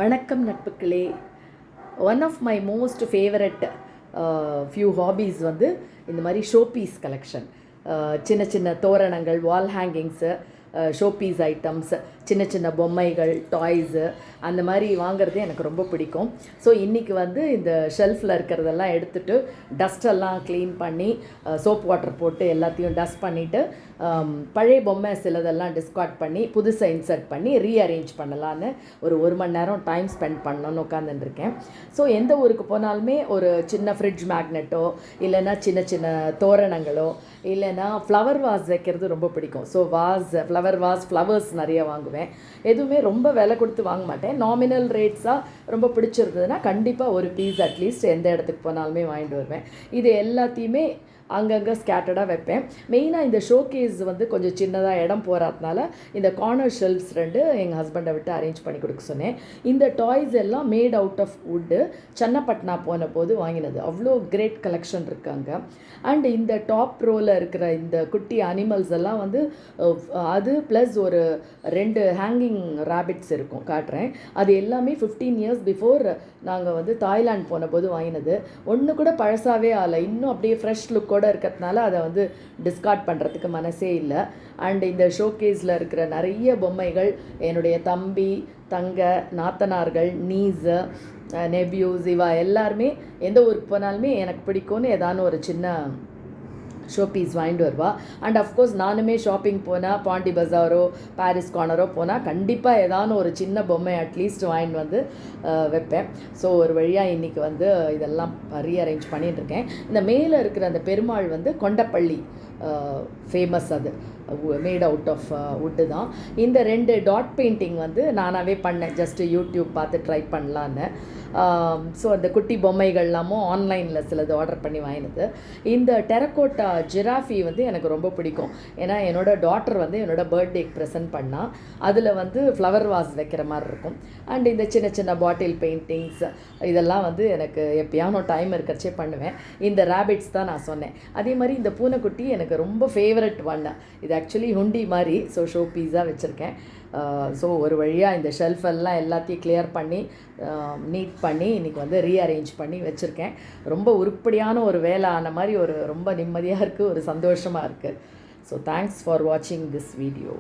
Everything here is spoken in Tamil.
வணக்கம் நட்புக்களே. One of my most favourite few hobbies வந்து இந்த மாதிரி ஷோபீஸ் கலெக்ஷன். சின்ன சின்ன தோரணங்கள், வால் ஹேங்கிங்ஸு, ஷோபீஸ் ஐட்டம்ஸ், சின்ன சின்ன பொம்மைகள், டாய்ஸு அந்த மாதிரி வாங்குறது எனக்கு ரொம்ப பிடிக்கும். ஸோ இன்றைக்கி வந்து இந்த ஷெல்ஃபில் இருக்கிறதெல்லாம் எடுத்துகிட்டு டஸ்டெல்லாம் க்ளீன் பண்ணி சோப் வாட்டர் போட்டு எல்லாத்தையும் டஸ்ட் பண்ணிவிட்டு பழைய பொம்மை சிலதெல்லாம் டிஸ்கார்ட் பண்ணி புதுசை இன்சர்ட் பண்ணி ரீஅரேஞ்ச் பண்ணலான்னு ஒரு மணி நேரம் டைம் ஸ்பெண்ட் பண்ணணுன்னு உட்காந்துருக்கேன். ஸோ எந்த ஊருக்கு போனாலுமே ஒரு சின்ன ஃப்ரிட்ஜ் மேக்னெட்டோ இல்லைன்னா சின்ன சின்ன தோரணங்களோ இல்லைன்னா ஃப்ளவர் வாஸ் வைக்கிறது ரொம்ப பிடிக்கும். ஸோ ஃப்ளவர் வாஸ், ஃப்ளவர்ஸ் நிறைய வாங்குவேன். எதுவுமே ரொம்ப விலை கொடுத்து வாங்க மாட்டேன். நாமினல் ரேட்ஸாக ரொம்ப பிடிச்சிருந்ததுன்னா கண்டிப்பாக ஒரு பீஸ் அட்லீஸ்ட் எந்த இடத்துக்கு போனாலுமே வாங்கிட்டு வருவேன். இது எல்லாத்தையுமே அங்கங்கே ஸ்கேட்டர்டாக வைப்பேன். மெயினாக இந்த ஷோகேஸ் வந்து கொஞ்சம் சின்னதாக இடம் போகிறதுனால இந்த கார்னர் ஷெல்ஃப்ஸ் 2 எங்கள் ஹஸ்பண்டை விட்டு அரேஞ்ச் பண்ணி கொடுக்க சொன்னேன். இந்த டாய்ஸ் எல்லாம் made out of wood, Channapatna போன போது வாங்கினது. அவ்வளோ கிரேட் கலெக்ஷன் இருக்காங்க. அண்ட் இந்த டாப் ரோவில் இருக்கிற இந்த குட்டி அனிமல்ஸ் எல்லாம் வந்து அது ப்ளஸ் ஒரு 2 ஹேங்கிங் ரேபிட்ஸ் இருக்கும், காட்டுறேன். அது எல்லாமே 15 இயர்ஸ் பிஃபோர் நாங்கள் வந்து தாய்லாந்து போன போது வாங்கினது. ஒன்று கூட பழசாகவே ஆகலை, இன்னும் அப்படியே ஃப்ரெஷ் லுக்கோடு இருக்கிறதுனால அதை வந்து டிஸ்கார்ட் பண்ணுறதுக்கு மனசே இல்லை. அண்ட் இந்த ஷோகேஸில் இருக்கிற நிறைய பொம்மைகள் என்னுடைய தம்பி, தங்க, நாத்தனார்கள், நீஸு, நெபியூஸ், இவா எல்லாருமே எந்த ஊருக்கு போனாலுமே எனக்கு பிடிக்கும்னு ஏதானு ஒரு சின்ன ஷோபீஸ் வாங்கிட்டு வருவா. அண்ட் அஃப்கோர்ஸ் நானுமே ஷாப்பிங் போனால், பாண்டி பஜாரோ பாரிஸ் கார்னரோ போனால் கண்டிப்பாக ஏதானு ஒரு சின்ன பொம்மை அட்லீஸ்ட் வாங்கிட்டு வந்து வைப்பேன். ஸோ ஒரு வழியாக இன்றைக்கி வந்து இதெல்லாம் ரீஅரேஞ்ச் பண்ணிட்டுருக்கேன். இந்த மேலே இருக்கிற அந்த பெருமாள் வந்து கொண்டப்பள்ளி ஃபேமஸ், அது மேட் அவுட் ஆஃப் வுட்டு தான். இந்த 2 டாட் பெயிண்டிங் வந்து நானாகவே பண்ணேன், ஜஸ்ட்டு யூடியூப் பார்த்து ட்ரை பண்ணலான்னு. ஸோ அந்த குட்டி பொம்மைகள்லாமும் ஆன்லைனில் சிலது ஆர்டர் பண்ணி வாங்கினது. இந்த டெரக்கோட்டா ஜிராஃபி வந்து எனக்கு ரொம்ப பிடிக்கும். ஏன்னா என்னோடய டாட்டர் வந்து என்னோடய பர்த்டேக்கு ப்ரெசென்ட் பண்ணால் அதில் வந்து ஃப்ளவர் வாஸ் வைக்கிற மாதிரி இருக்கும். அண்ட் இந்த சின்ன சின்ன பாட்டில் பெயிண்டிங்ஸ் இதெல்லாம் வந்து எனக்கு எப்பயானோ டைம் இருக்கிறச்சே பண்ணுவேன். இந்த ரேபிட்ஸ் தான் நான் சொன்னேன். அதே மாதிரி இந்த பூனைக்குட்டி எனக்கு ரொம்ப ஃபேவரட் ஒன்று. இது ஆக்சுவலி ஹுண்டி மாதிரி, ஸோ ஷோ பீஸாக வச்சுருக்கேன். ஸோ ஒரு வழியாக இந்த ஷெல்ஃபெல்லாம் எல்லாத்தையும் கிளியர் பண்ணி நீட் பண்ணி இன்றைக்கி வந்து ரீஅரேஞ்ச் பண்ணி வச்சுருக்கேன். ரொம்ப உருப்படியான ஒரு வேலை ஆன மாதிரி ரொம்ப நிம்மதியாக இருக்குது, ஒரு சந்தோஷமாக இருக்குது. ஸோ தேங்க்ஸ் ஃபார் வாட்சிங் திஸ் வீடியோ.